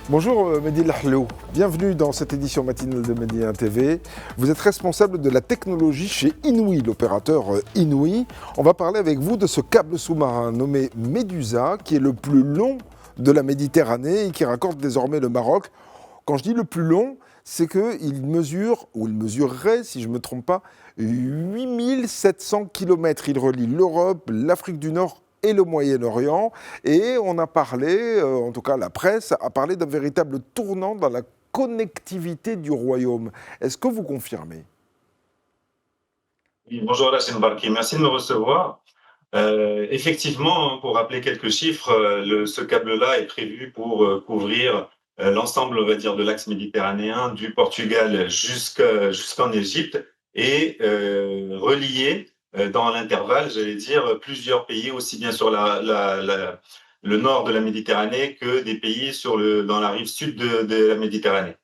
Bonjour Mehdi Lahlou, bienvenue dans cette édition matinale de Médina TV. Vous êtes responsable de la technologie chez Inouï, l'opérateur Inouï. On va parler avec vous de ce câble sous-marin nommé Médusa, qui est le plus long de la Méditerranée et qui raccorde désormais le Maroc. Quand je dis le plus long, c'est qu'il mesure, ou il mesurerait, si je ne me trompe pas, 8700 km. Il relie l'Europe, l'Afrique du Nord et le Moyen-Orient. Et on a parlé, en tout cas la presse, a parlé d'un véritable tournant dans la connectivité du royaume. Est-ce que vous confirmez ? Oui, bonjour Racine Barki, merci de me recevoir. Effectivement, pour rappeler quelques chiffres, ce câble-là est prévu pour couvrir l'ensemble, on va dire, de l'axe méditerranéen, du Portugal jusqu'en Égypte et relier dans l'intervalle, j'allais dire, plusieurs pays, aussi bien sur le nord de la Méditerranée que des pays dans la rive sud de la Méditerranée.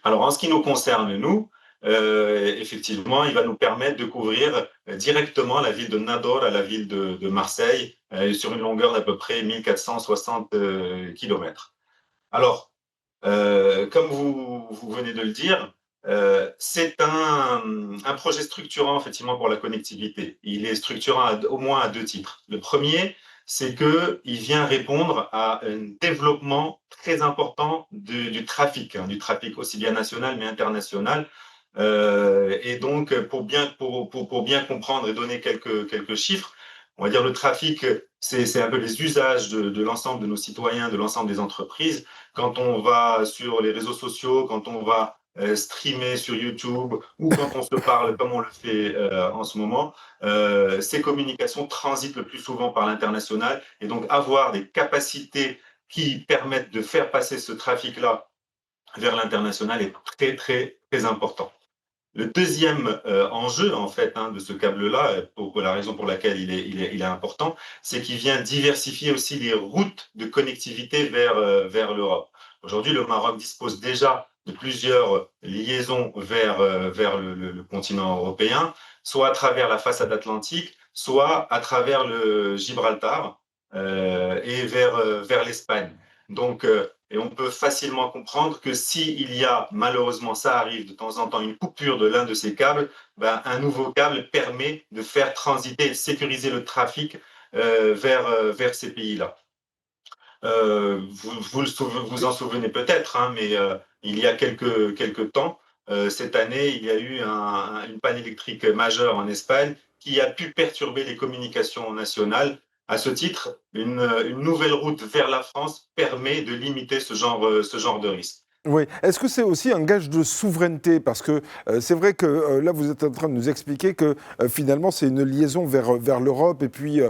Alors, en ce qui nous concerne, nous, effectivement, il va nous permettre de couvrir directement la ville de Nador à la ville de Marseille sur une longueur d'à peu près 1460 km. Alors, comme vous venez de le dire, c'est un projet structurant effectivement pour la connectivité. Il est structurant au moins à deux titres. Le premier, c'est qu'il vient répondre à un développement très important du trafic, du trafic aussi bien national mais international. Et donc, pour bien comprendre et donner quelques chiffres, on va dire le trafic, c'est un peu les usages de l'ensemble de nos citoyens, de l'ensemble des entreprises. Quand on va sur les réseaux sociaux, quand on va streamer sur YouTube ou quand on se parle comme on le fait en ce moment, ces communications transitent le plus souvent par l'international. Et donc, avoir des capacités qui permettent de faire passer ce trafic-là vers l'international est très, très, très important. Le deuxième enjeu en fait de ce câble-là, pour la raison pour laquelle il est important, c'est qu'il vient diversifier aussi les routes de connectivité vers l'Europe. Aujourd'hui, le Maroc dispose déjà de plusieurs liaisons vers le continent européen, soit à travers la façade atlantique, soit à travers le Gibraltar et vers l'Espagne. Donc, et on peut facilement comprendre que s'il y a, malheureusement, ça arrive de temps en temps, une coupure de l'un de ces câbles, ben, un nouveau câble permet de faire transiter et de sécuriser le trafic vers ces pays-là. Vous en souvenez peut-être, mais il y a quelques temps, cette année, il y a eu une panne électrique majeure en Espagne qui a pu perturber les communications nationales. À ce titre, une nouvelle route vers la France permet de limiter ce genre de risque. Oui. Est-ce que c'est aussi un gage de souveraineté ? Parce que c'est vrai que là, vous êtes en train de nous expliquer que finalement, c'est une liaison vers l'Europe et puis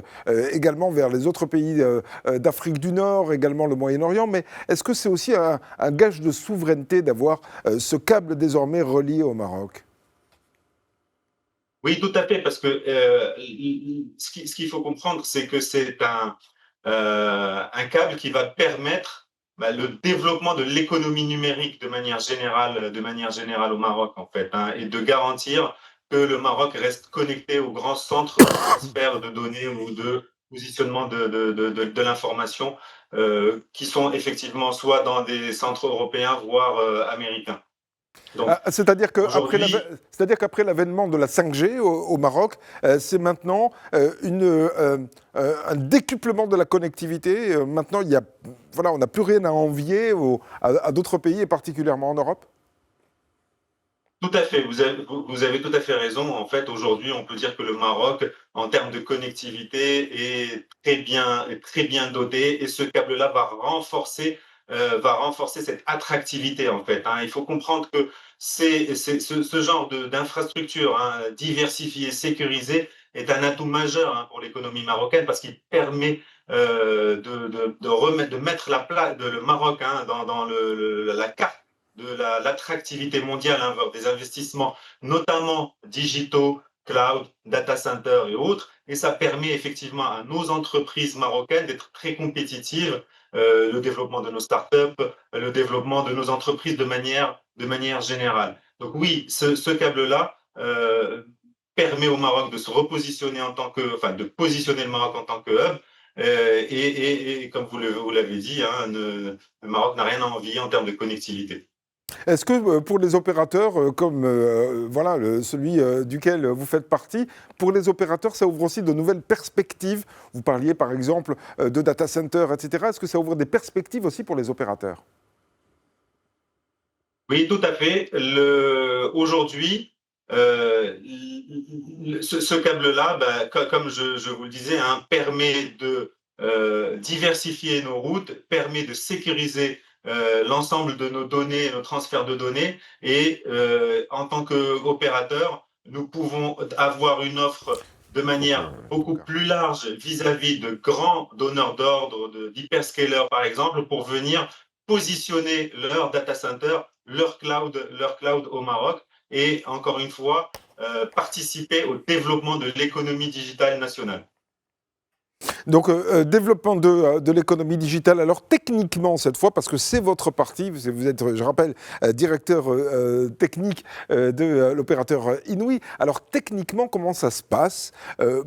également vers les autres pays d'Afrique du Nord, également le Moyen-Orient. Mais est-ce que c'est aussi un gage de souveraineté d'avoir ce câble désormais relié au Maroc ? Oui, tout à fait, parce que ce qu'il faut comprendre, c'est que c'est un câble qui va permettre le développement de l'économie numérique de manière générale au Maroc, en fait, et de garantir que le Maroc reste connecté aux grands centres de transfert de données ou de positionnement de l'information, qui sont effectivement soit dans des centres européens, voire américains. Donc, aujourd'hui, C'est-à-dire qu'après l'avènement de la 5G au Maroc, c'est maintenant un décuplement de la connectivité. Maintenant, voilà, on n'a plus rien à envier à d'autres pays, et particulièrement en Europe. tout à fait, vous avez tout à fait raison. En fait, aujourd'hui, on peut dire que le Maroc, en termes de connectivité, est très bien doté et ce câble-là va renforcer cette attractivité, en fait. Il faut comprendre que ce genre d'infrastructure diversifiée, sécurisée, est un atout majeur pour l'économie marocaine parce qu'il permet de mettre le Maroc dans la carte de l'attractivité mondiale vers des investissements, notamment digitaux, cloud, data center et autres. Et ça permet effectivement à nos entreprises marocaines d'être très compétitives, le développement de nos startups, le développement de nos entreprises de manière générale. Donc oui, ce câble-là permet au Maroc de se repositionner enfin de positionner le Maroc en tant que hub, et comme vous l'avez dit, hein, le Maroc n'a rien à envier en termes de connectivité. Est-ce que pour les opérateurs comme voilà, celui duquel vous faites partie, pour les opérateurs, ça ouvre aussi de nouvelles perspectives? Vous parliez par exemple de data center, etc. Est-ce que ça ouvre des perspectives aussi pour les opérateurs? Oui, tout à fait. Aujourd'hui, ce câble-là, comme je vous le disais, hein, permet de diversifier nos routes, permet de sécuriser l'ensemble de nos données, nos transferts de données. Et en tant qu'opérateur, nous pouvons avoir une offre de manière beaucoup plus large vis-à-vis de grands donneurs d'ordre, d'hyperscalers par exemple, pour venir positionner leur data center, leur cloud au Maroc et encore une fois, participer au développement de l'économie digitale nationale. Donc, développement de l'économie digitale. Alors, techniquement, cette fois, parce que c'est votre partie, vous êtes, je rappelle, directeur technique de l'opérateur Inouï. Alors, techniquement, comment ça se passe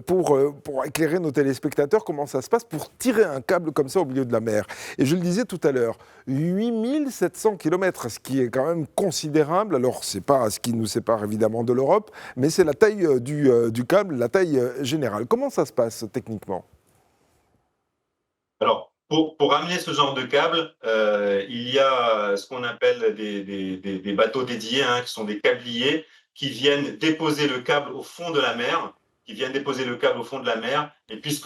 pour éclairer nos téléspectateurs, comment ça se passe pour tirer un câble comme ça au milieu de la mer? Et je le disais tout à l'heure, 8700 km, ce qui est quand même considérable. Alors, ce n'est pas ce qui nous sépare évidemment de l'Europe, mais c'est la taille du câble, la taille générale. Comment ça se passe techniquement? Alors, pour amener ce genre de câble, il y a ce qu'on appelle des bateaux dédiés, hein, qui sont des câbliers, qui viennent déposer le câble au fond de la mer, Et puis,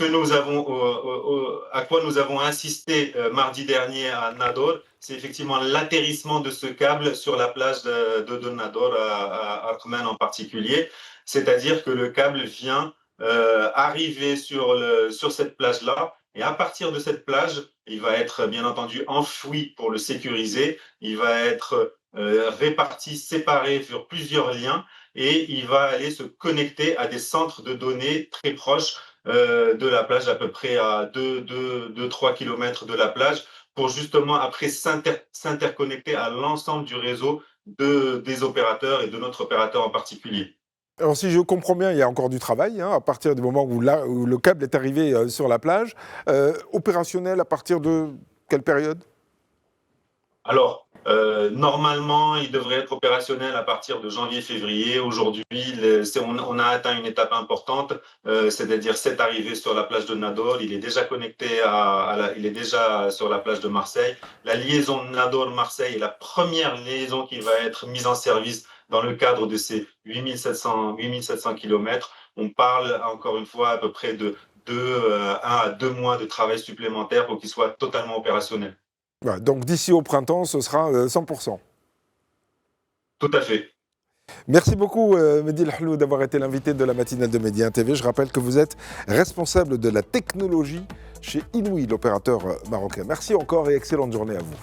à quoi nous avons insisté mardi dernier à Nador, c'est effectivement l'atterrissement de ce câble sur la plage de Nador, à Arkhman en particulier. C'est-à-dire que le câble vient arriver sur cette plage-là. Et à partir de cette plage, il va être bien entendu enfoui pour le sécuriser. Il va être réparti, séparé sur plusieurs liens et il va aller se connecter à des centres de données très proches de la plage, à peu près à 2-3 km de la plage, pour justement après s'interconnecter à l'ensemble du réseau des opérateurs et de notre opérateur en particulier. Alors si je comprends bien, il y a encore du travail à partir du moment où le câble est arrivé sur la plage. Opérationnel à partir de quelle période? Alors, normalement, il devrait être opérationnel à partir de janvier-février. Aujourd'hui, on a atteint une étape importante, c'est-à-dire cette arrivée sur la plage de Nador. Il est déjà connecté il est déjà sur la plage de Marseille. La liaison Nador-Marseille est la première liaison qui va être mise en service dans le cadre de ces 8700 km. On parle encore une fois à peu près de 1 à 2 mois de travail supplémentaire pour qu'il soit totalement opérationnel. Voilà, donc d'ici au printemps, ce sera 100%. Tout à fait. Merci beaucoup Mehdi El Hlou d'avoir été l'invité de la matinale de Média TV. Je rappelle que vous êtes responsable de la technologie chez Inouï, l'opérateur marocain. Merci encore et excellente journée à vous.